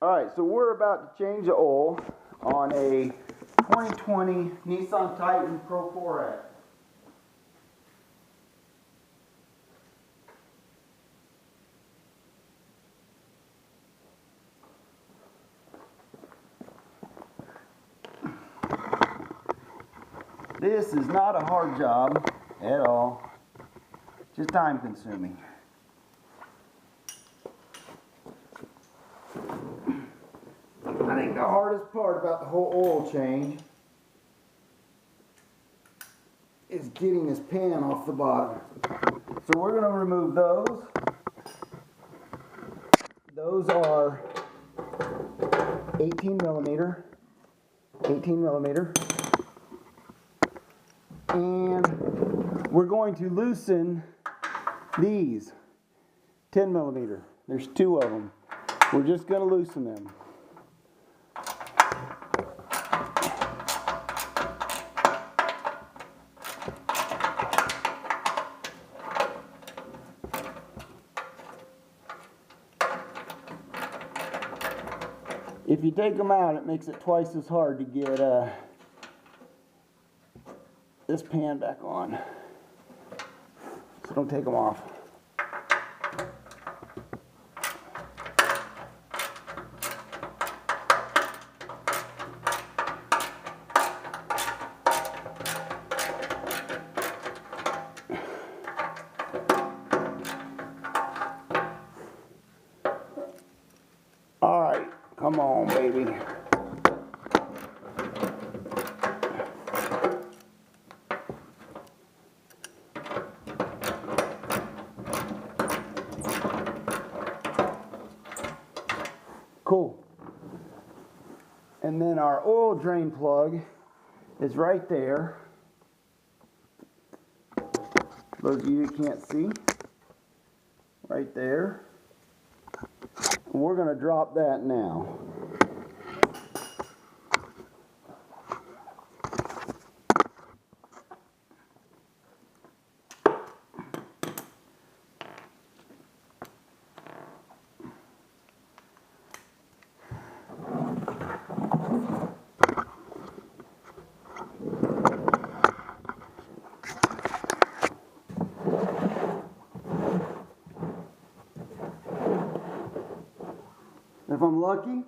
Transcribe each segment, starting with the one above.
Alright, so we're about to change the oil on a 2020 Nissan Titan Pro 4X. This is not a hard job at all, just time consuming. I think the hardest part about the whole oil change is getting this pan off the bottom. So we're going to remove those. Those are 18 millimeter. And we're going to loosen these 10 millimeter. There's two of them. We're just going to loosen them. If you take them out, it makes it twice as hard to get this pan back on. So don't take them off. All right, come on, baby. Cool. And then our oil drain plug is right there. Those of you who can't see, right there. And we're going to drop that now. If I'm lucky,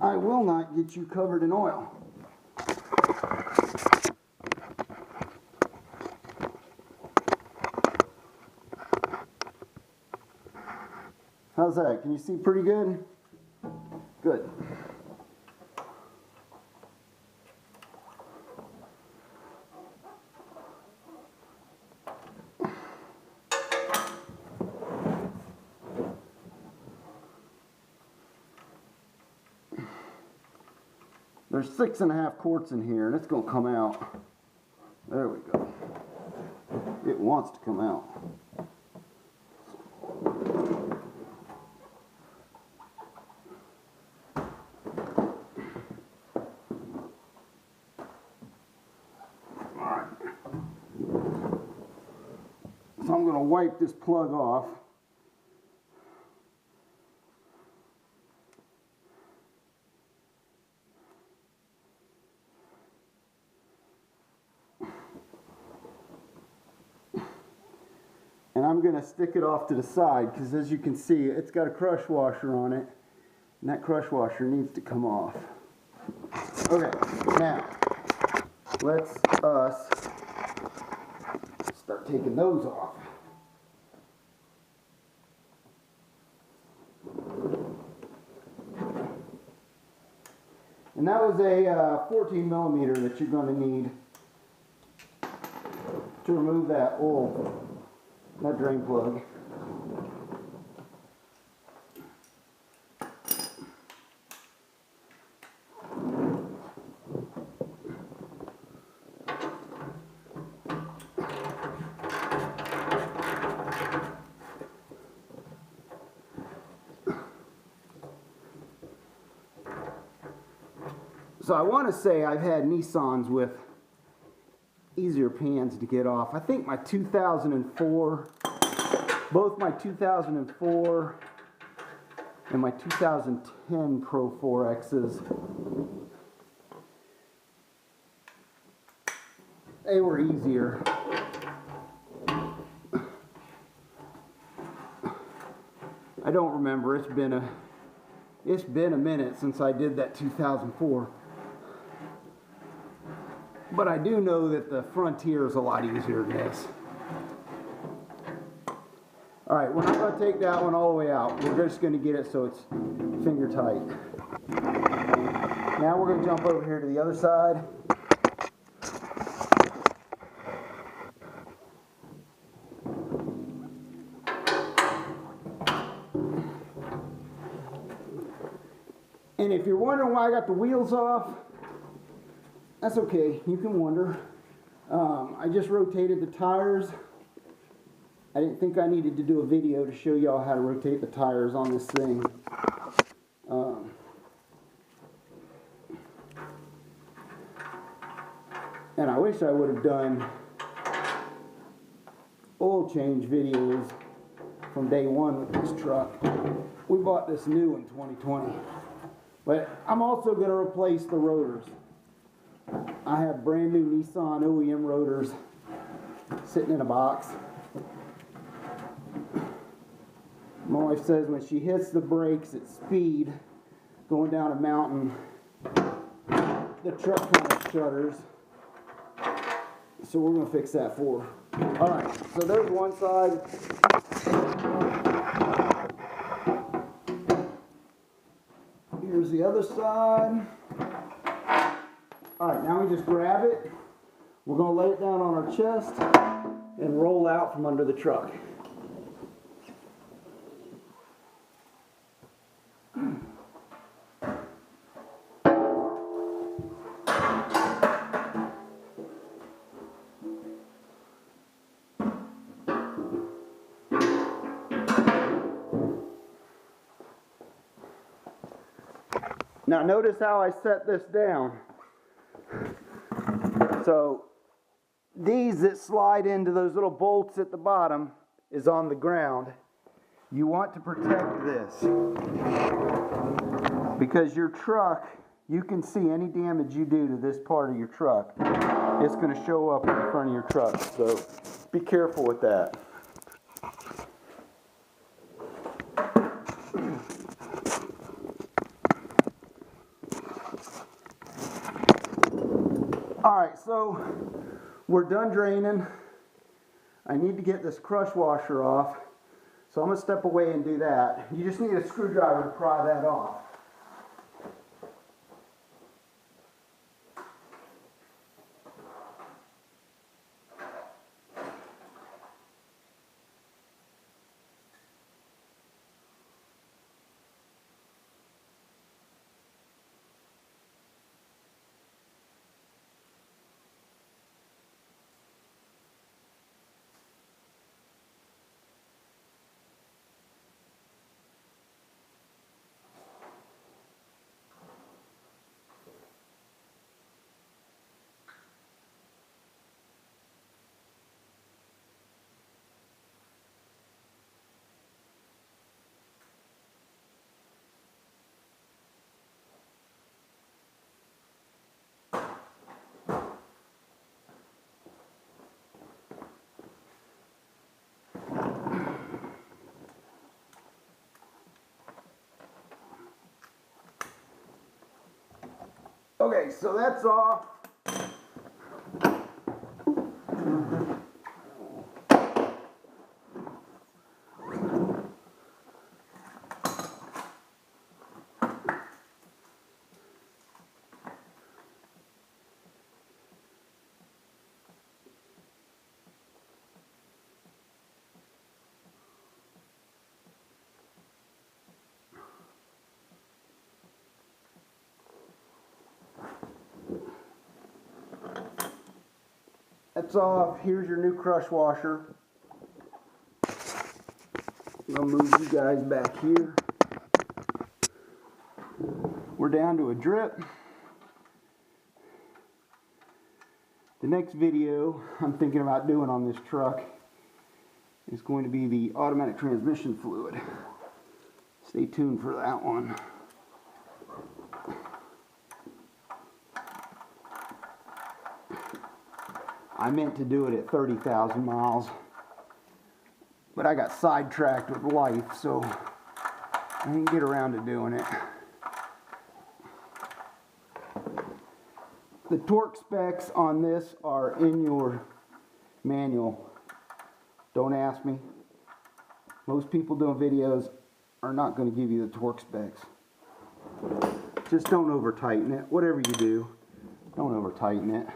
I will not get you covered in oil. How's that? Can you see pretty good? Good. There's 6.5 quarts in here, and it's going to come out. There we go. It wants to come out. Alright. So I'm going to wipe this plug off. And I'm going to stick it off to the side because, as you can see, it's got a crush washer on it, and that crush washer needs to come off. Okay, now let's start taking those off. And that was a 14 millimeter that you're going to need to remove that oil. That drain plug. So I want to say I've had Nissans with easier pans to get off. I think my 2004, both my 2004 and my 2010 Pro 4Xs, they were easier. I don't remember. It's been a minute since I did that 2004. But I do know that the Frontier is a lot easier than this. Alright, we're not going to take that one all the way out. We're just going to get it so it's finger tight. Now we're going to jump over here to the other side. And if you're wondering why I got the wheels off, that's okay. You can wonder. I just rotated the tires. I didn't think I needed to do a video to show y'all how to rotate the tires on this thing. And I wish I would have done oil change videos from day one with this truck. We bought this new in 2020. But I'm also going to replace the rotors. I have brand new Nissan OEM rotors sitting in a box. My wife says when she hits the brakes at speed going down a mountain, the truck kind of shudders. So we're going to fix that for her. Alright, so there's one side. Here's the other side. Alright, now we just grab it. We're going to lay it down on our chest and roll out from under the truck. Now notice how I set this down. So these that slide into those little bolts at the bottom is on the ground. You want to protect this because your truck, you can see any damage you do to this part of your truck, it's going to show up in front of your truck. So be careful with that. Alright, so we're done draining. I need to get this crush washer off. So I'm going to step away and do that. You just need a screwdriver to pry that off. Okay, so that's off. That's off. Here's your new crush washer. I'm going to move you guys back here. We're down to a drip. The next video I'm thinking about doing on this truck is going to be the automatic transmission fluid. Stay tuned for that one. I meant to do it at 30,000 miles, but I got sidetracked with life, so I didn't get around to doing it. The torque specs on this are in your manual. Don't ask me. Most people doing videos are not going to give you the torque specs. Just don't over tighten it. Whatever you do, don't over tighten it.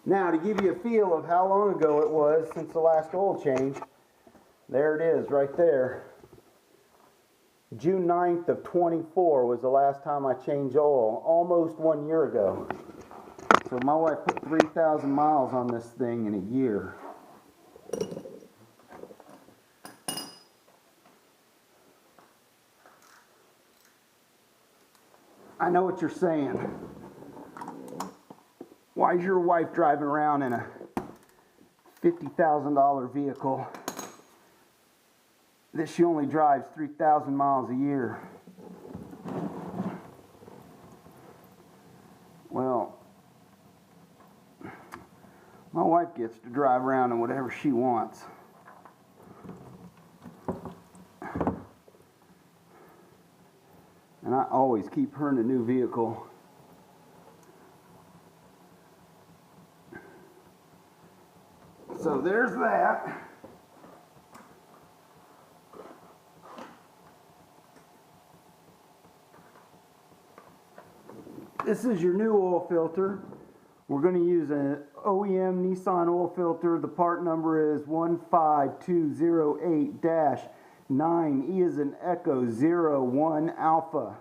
Now, to give you a feel of how long ago it was since the last oil change, there it is right there. June 9th of 24 was the last time I changed oil, almost 1 year ago. So my wife put 3,000 miles on this thing in a year. I know what you're saying. Why is your wife driving around in a $50,000 vehicle that she only drives 3,000 miles a year? Well, my wife gets to drive around in whatever she wants. And I always keep her in a new vehicle. So there's that. This is your new oil filter. We're going to use an OEM Nissan oil filter. The part number is 15208-9. E is an Echo 01 Alpha.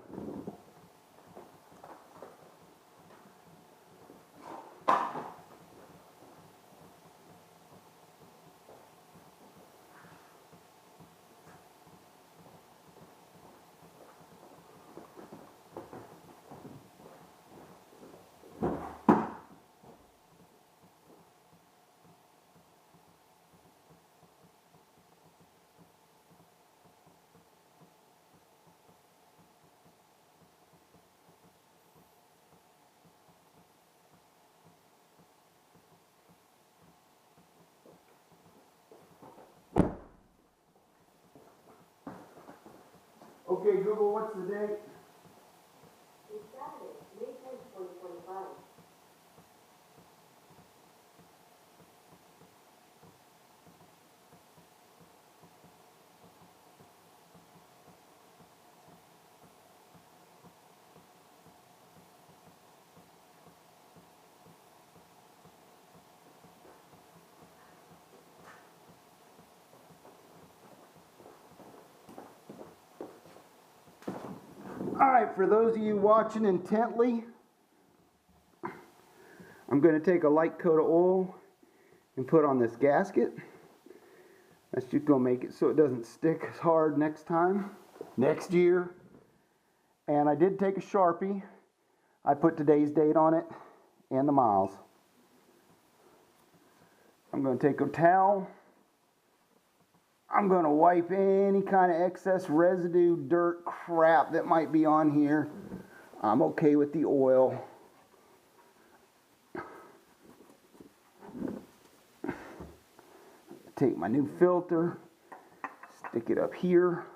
Okay, Google, what's the date? It's Saturday, May 10th, 2025. Alright, for those of you watching intently, I'm going to take a light coat of oil and put on this gasket. That's just going to make it so it doesn't stick as hard next year. And I did take a Sharpie. I put today's date on it and the miles. I'm going to take a towel. I'm going to wipe any kind of excess residue, dirt, crap that might be on here. I'm okay with the oil. Take my new filter, stick it up here.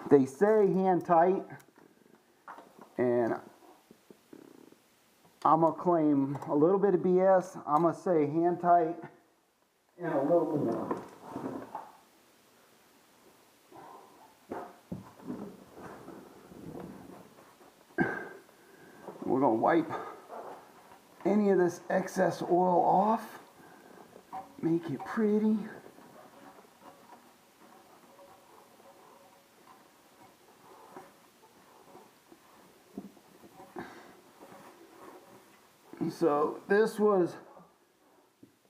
They say hand tight, and I'm going to claim a little bit of BS. I'm going to say hand tight and a little more. We're going to wipe any of this excess oil off. make it pretty. So this was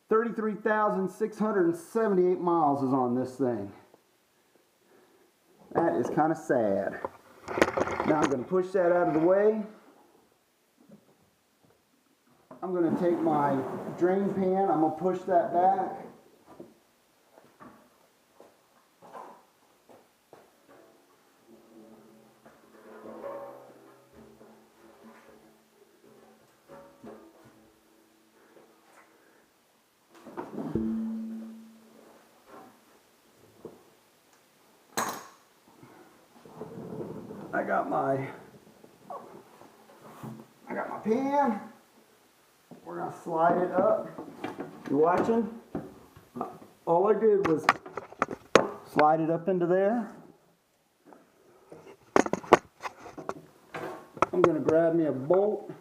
33,678 miles is on this thing. That is kind of sad. Now I'm going to push that out of the way. I'm going to take my drain pan, I'm going to push that back. I got my pan. We're gonna slide it up. You watching? All I did was slide it up into there. I'm gonna grab me a bolt.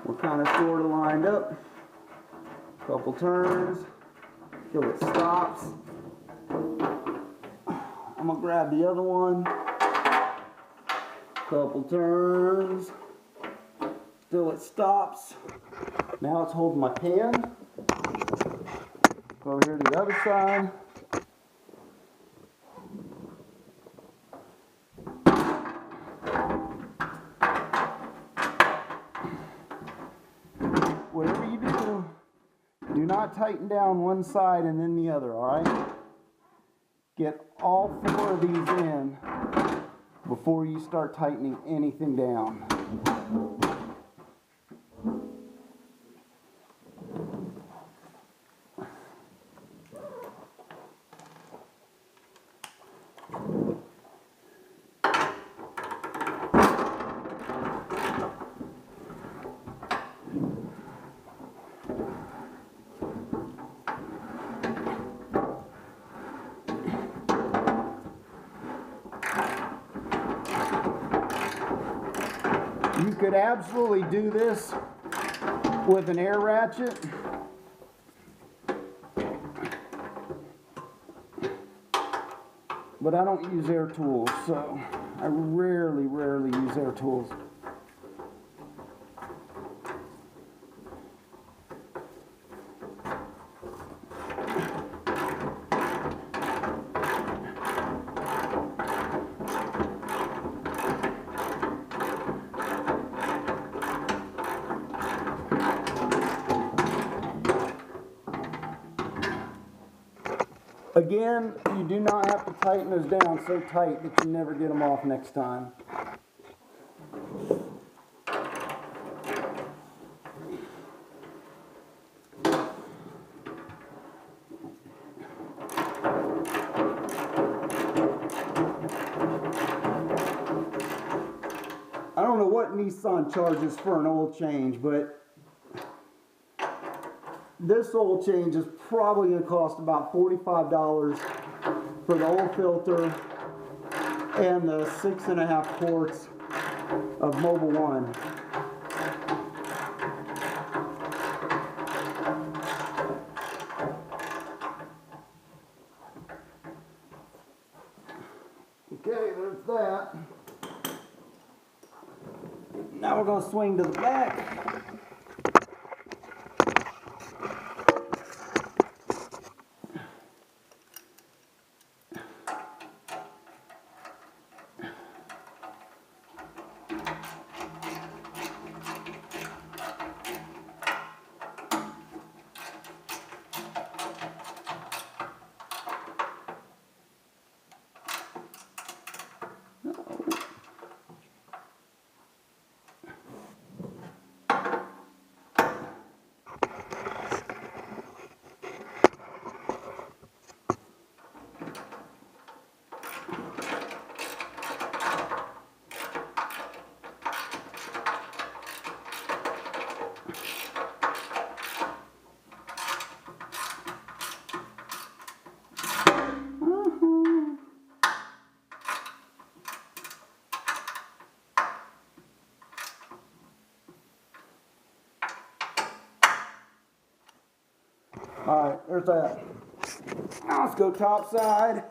We're kind of sort of lined up. Couple turns till it stops. I'm gonna grab the other one. Couple turns till it stops. Now it's holding my pan. Go over here to the other side. Whatever you do not tighten down one side and then the other, all right? Get all four of these in before you start tightening anything down. You could absolutely do this with an air ratchet. But I don't use air tools, so I rarely use air tools. Again, you do not have to tighten those down so tight that you never get them off next time. I don't know what Nissan charges for an oil change, but this oil change is probably going to cost about $45 for the oil filter and the 6.5 quarts of Mobil 1. Okay, there's that. Now we're going to swing to the back. Alright, there's that. Now let's go top side.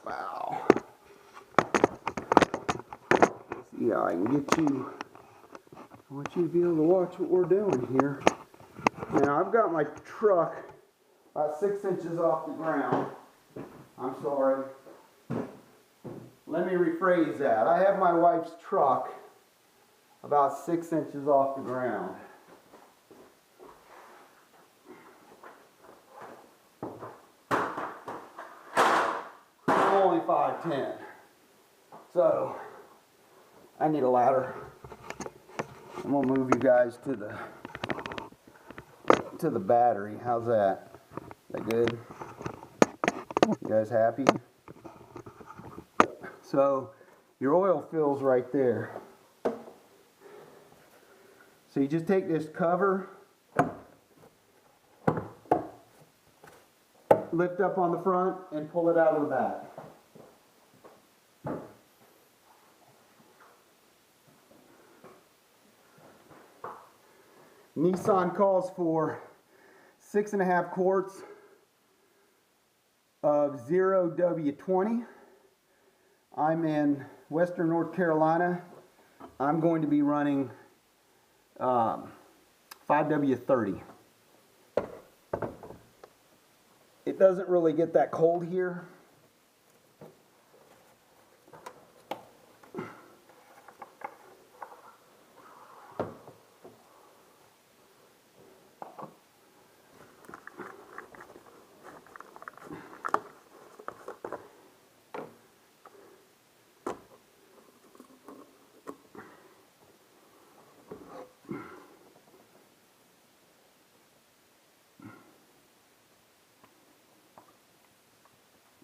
Wow. See how I can get you. I want you to be able to watch what we're doing here. Now I've got my truck about 6 inches off the ground. I'm sorry. Let me rephrase that. I have my wife's truck about 6 inches off the ground. I'm only 5'10", so I need a ladder. I'm gonna move you guys to the battery. How's that? Is that good? You guys happy? So your oil fills right there. So you just take this cover, lift up on the front, and pull it out of the back. Nissan calls for 6.5 quarts of 0W20. I'm in Western North Carolina. I'm going to be running 5W30. It doesn't really get that cold here.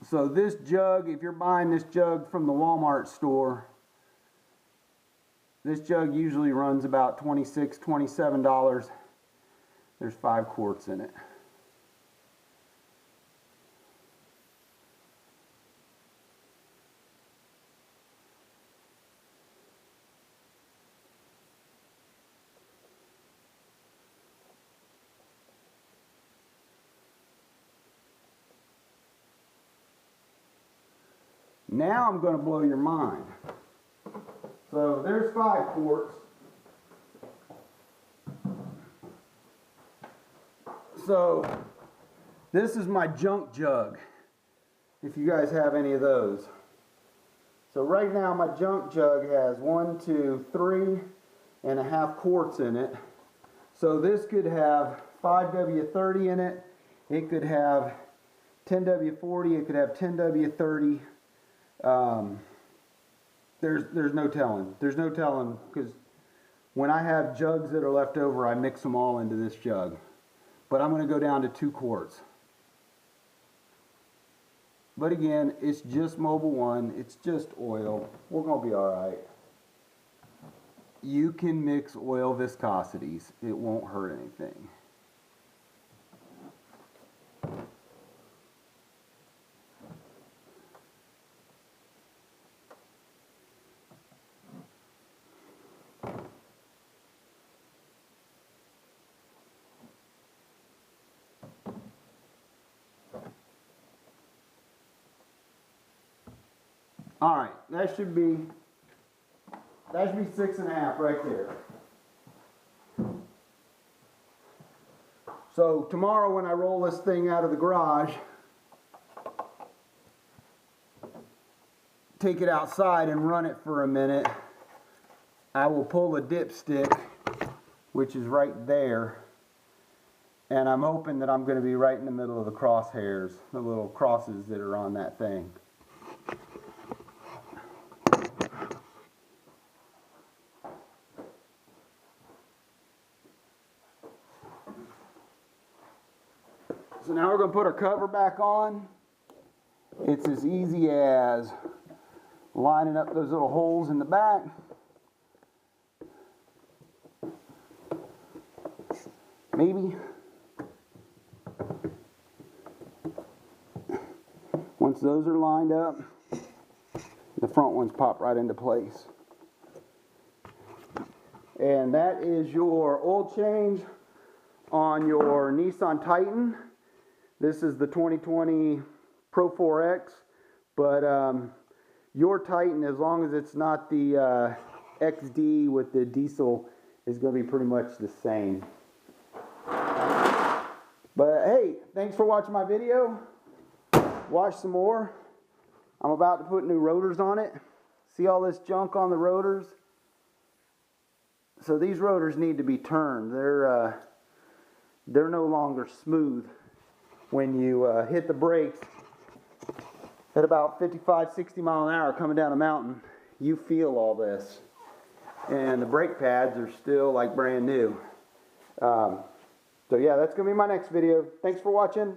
So this jug, if you're buying this jug from the Walmart store, this jug usually runs about $26, $27. There's 5 quarts in it. Now I'm going to blow your mind. So there's 5 quarts. So this is my junk jug, if you guys have any of those. So right now my junk jug has 1, 2, 3.5 quarts in it. So this could have 5W30 in it. It could have 10W40. It could have 10W30. There's no telling. There's no telling, because when I have jugs that are left over, I mix them all into this jug. But I'm going to go down to 2 quarts. But again, it's just Mobil 1. It's just oil. We're going to be all right. You can mix oil viscosities. It won't hurt anything. All right, that should be 6.5 right there. So tomorrow when I roll this thing out of the garage, take it outside and run it for a minute, I will pull the dipstick, which is right there, and I'm hoping that I'm going to be right in the middle of the crosshairs, the little crosses that are on that thing. So now we're going to put our cover back on. It's as easy as lining up those little holes in the back. Maybe. Once those are lined up, the front ones pop right into place. And that is your oil change on your Nissan Titan. This is the 2020 Pro 4X, but your Titan, as long as it's not the XD with the diesel, is going to be pretty much the same. But hey, thanks for watching my video. Watch some more. I'm about to put new rotors on it. See all this junk on the rotors? So these rotors need to be turned. They're no longer smooth. When you hit the brakes at about 55, 60 mile an hour coming down a mountain, you feel all this. And the brake pads are still like brand new. So yeah, that's going to be my next video. Thanks for watching.